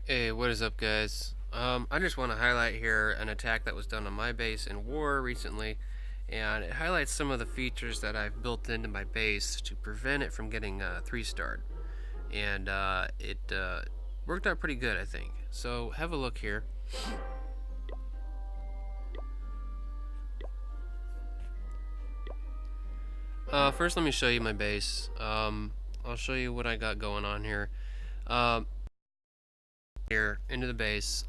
Hey, what is up, guys? I just want to highlight here an attack that was done on my base in war recently, and it highlights some of the features that I've built into my base to prevent it from getting 3-starred. And it worked out pretty good, I think. So have a look here. First, let me show you my base. I'll show you what I got going on here. Um, here into the base.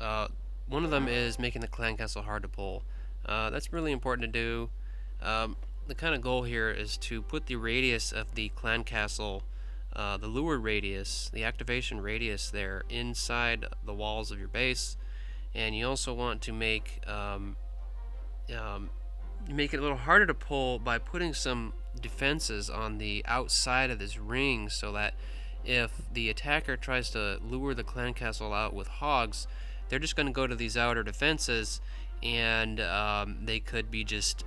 One of them is making the clan castle hard to pull. That's really important to do. The kind of goal here is to put the radius of the clan castle, the lure radius, the activation radius there inside the walls of your base, and you also want to um, make it a little harder to pull by putting some defenses on the outside of this ring so that if the attacker tries to lure the clan castle out with hogs, they're just going to go to these outer defenses and they could be just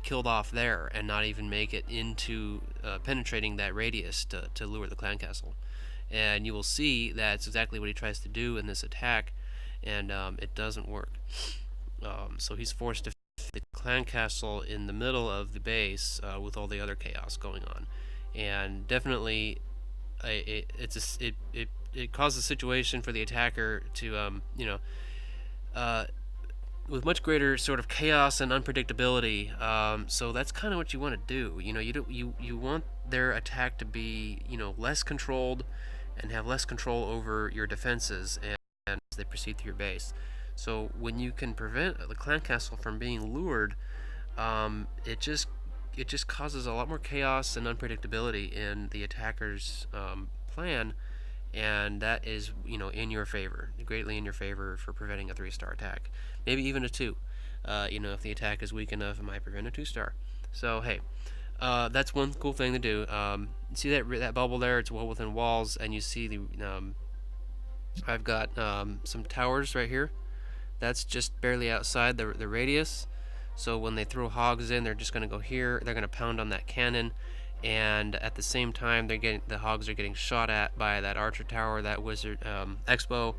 killed off there and not even make it into penetrating that radius to lure the clan castle. And you will see that's exactly what he tries to do in this attack, and it doesn't work. So he's forced to the clan castle in the middle of the base with all the other chaos going on, and definitely it causes a situation for the attacker to uh, with much greater sort of chaos and unpredictability. So that's kind of what you want to do. You want their attack to be less controlled and have less control over your defenses and as they proceed through your base. So when you can prevent the clan castle from being lured, it just causes a lot more chaos and unpredictability in the attacker's plan, and that is in your favor, greatly in your favor for preventing a 3-star attack, maybe even a 2. If the attack is weak enough, it might prevent a 2-star. So hey, that's one cool thing to do. See that bubble there? It's well within walls, and you see I've got some towers right here. That's just barely outside the radius. So when they throw hogs in, they're just going to go here. They're going to pound on that cannon, and at the same time, the hogs are getting shot at by that archer tower, that wizard expo,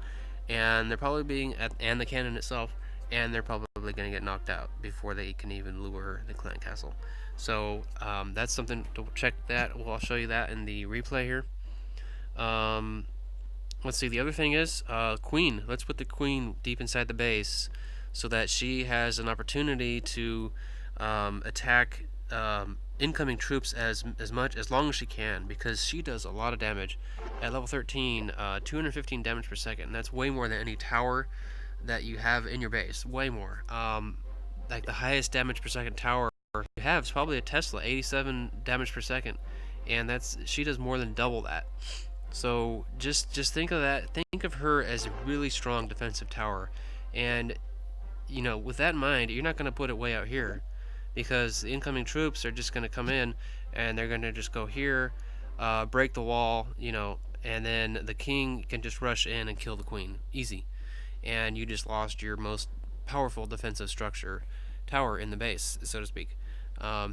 and they're probably and the cannon itself, and they're probably going to get knocked out before they can even lure the clan castle. So that's something to check. I'll show you that in the replay here. Um, let's see. The other thing is queen. Let's put the queen deep inside the base so that she has an opportunity to attack incoming troops as long as she can, because she does a lot of damage at level 13. 215 damage per second, and that's way more than any tower that you have in your base. Way more. Like the highest damage per second tower you have is probably a Tesla, 87 damage per second, and she does more than double that. So just think of that. Think of her as a really strong defensive tower, and with that in mind, you're not going to put it way out here, because the incoming troops are just going to come in and they're going to just go here, break the wall, and then the king can just rush in and kill the queen. Easy. And you just lost your most powerful defensive tower in the base, so to speak.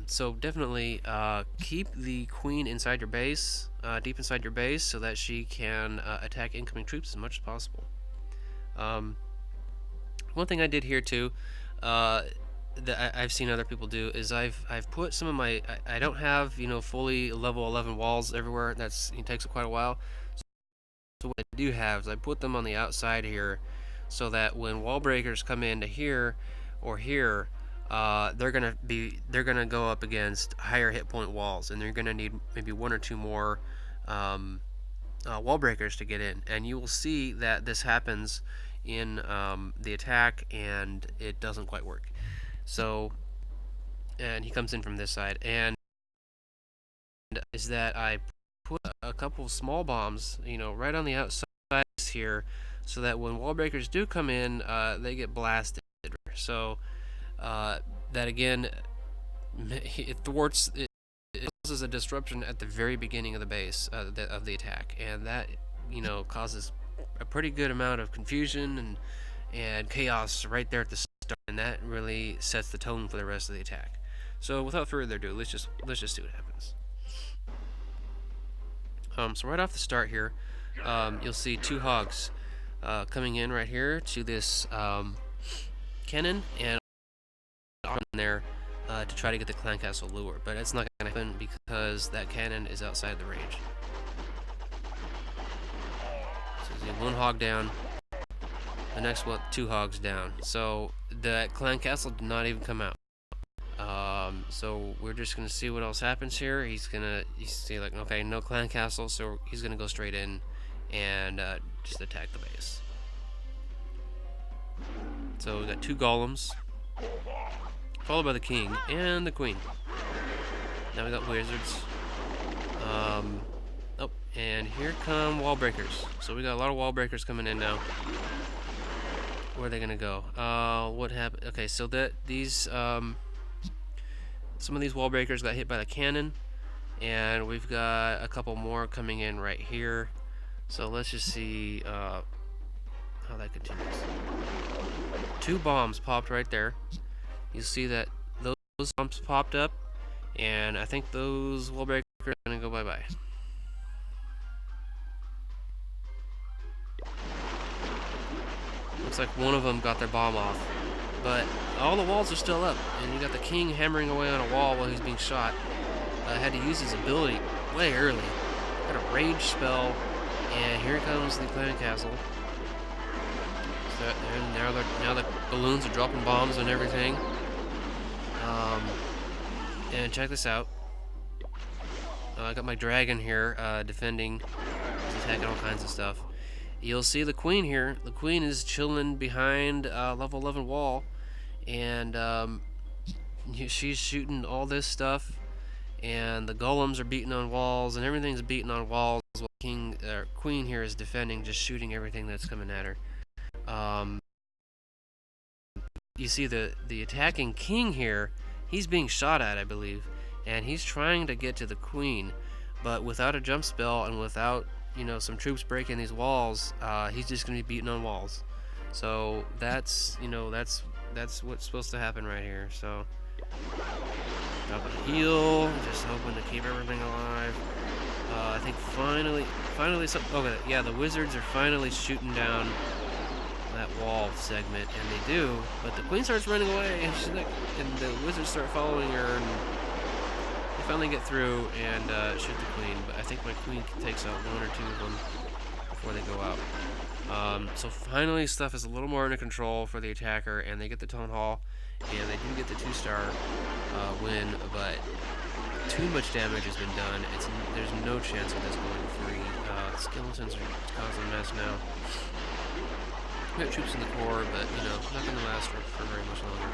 So definitely keep the queen inside your base, deep inside your base, so that she can attack incoming troops as much as possible. One thing I did here too, that I've seen other people do, is I've put some of my I don't have fully level 11 walls everywhere. It takes quite a while. So what I do have is I put them on the outside here, so that when wall breakers come into here or here, they're gonna go up against higher hit point walls, and they're gonna need maybe 1 or 2 more wall breakers to get in. And you will see that this happens in the attack, and it doesn't quite work. So, and he comes in from this side, and is that I put a couple of small bombs, right on the outside here, so that when wall breakers do come in, they get blasted. So that again, it thwarts. It causes a disruption at the very beginning of the base of the attack, and that causes a pretty good amount of confusion and chaos right there at the start, and that really sets the tone for the rest of the attack. So without further ado, let's just see what happens. So right off the start here, you'll see 2 hogs. coming in right here to this cannon and on there to try to get the clan castle lure, but it's not going to happen because that cannon is outside the range. So see one hog down, the next one 2 hogs down. So that clan castle did not even come out. So we're just gonna see what else happens here. He's gonna see like, okay, no clan castle, so he's gonna go straight in and just attack the base. So we got 2 golems, followed by the king and the queen. Now we got wizards. Oh, and here come wall breakers. So we got a lot of wall breakers coming in now. Where are they gonna go? What happened? Okay, so these some of these wall breakers got hit by the cannon, and we've got a couple more coming in right here. So let's just see how that continues. 2 bombs popped right there. You see that those bombs popped up, and I think those wall breakers are gonna go bye-bye. Looks like one of them got their bomb off, but all the walls are still up, and you got the king hammering away on a wall while he's being shot. Had to use his ability way early. Got a rage spell, and here comes the clan castle. So, and now the balloons are dropping bombs and everything. And check this out. I got my dragon here defending. He's attacking all kinds of stuff. You'll see the queen here. The queen is chilling behind level 11 wall, and she's shooting all this stuff, and the golems are beating on walls, and everything's beating on walls while queen here is defending, just shooting everything that's coming at her. You see the attacking king here, he's being shot at, I believe, and he's trying to get to the queen, but without a jump spell and without, you know, some troops breaking these walls, he's just gonna be beating on walls. So that's, you know, that's what's supposed to happen right here. So drop a heal, just hoping to keep everything alive. I think finally, okay, yeah, the wizards are finally shooting down that wall segment, and they do, but the queen starts running away, and she's like, and the wizards start following her, and they finally get through and shoot the queen. But I think my queen takes out 1 or 2 of them before they go out. So finally, stuff is a little more under control for the attacker, and they get the town hall, and they do get the 2-star win, but too much damage has been done. There's no chance of this going free. Skeletons are causing a mess now. We got troops in the core, but, you know, not going to last for very much longer.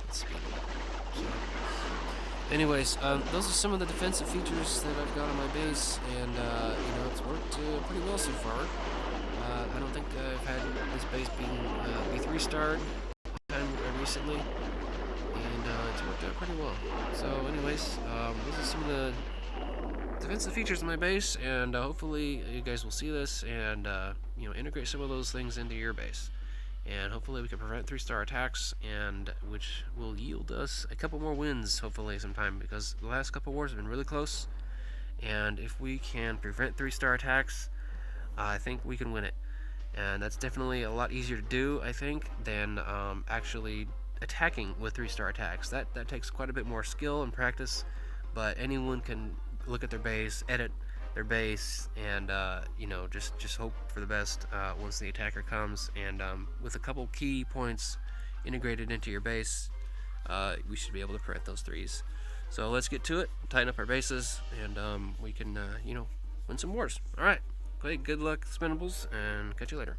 Let's speed it up. So, anyways, those are some of the defensive features that I've got on my base, and, you know, it's worked pretty well so far. I don't think I've had this base be 3-starred recently, and it's worked out pretty well. So, anyways, those are some of the defensive features of my base, and hopefully you guys will see this and you know, integrate some of those things into your base, and hopefully we can prevent 3-star attacks, and which will yield us a couple more wins hopefully sometime, because the last couple wars have been really close, and if we can prevent 3-star attacks, I think we can win it. And that's definitely a lot easier to do, I think, than actually attacking with 3-star attacks. That takes quite a bit more skill and practice, but anyone can look at their base, edit their base, and you know, just hope for the best once the attacker comes. And with a couple key points integrated into your base, we should be able to prevent those 3s. So let's get to it, tighten up our bases, and we can you know, win some wars. All right, great, good luck, Spinnables, and catch you later.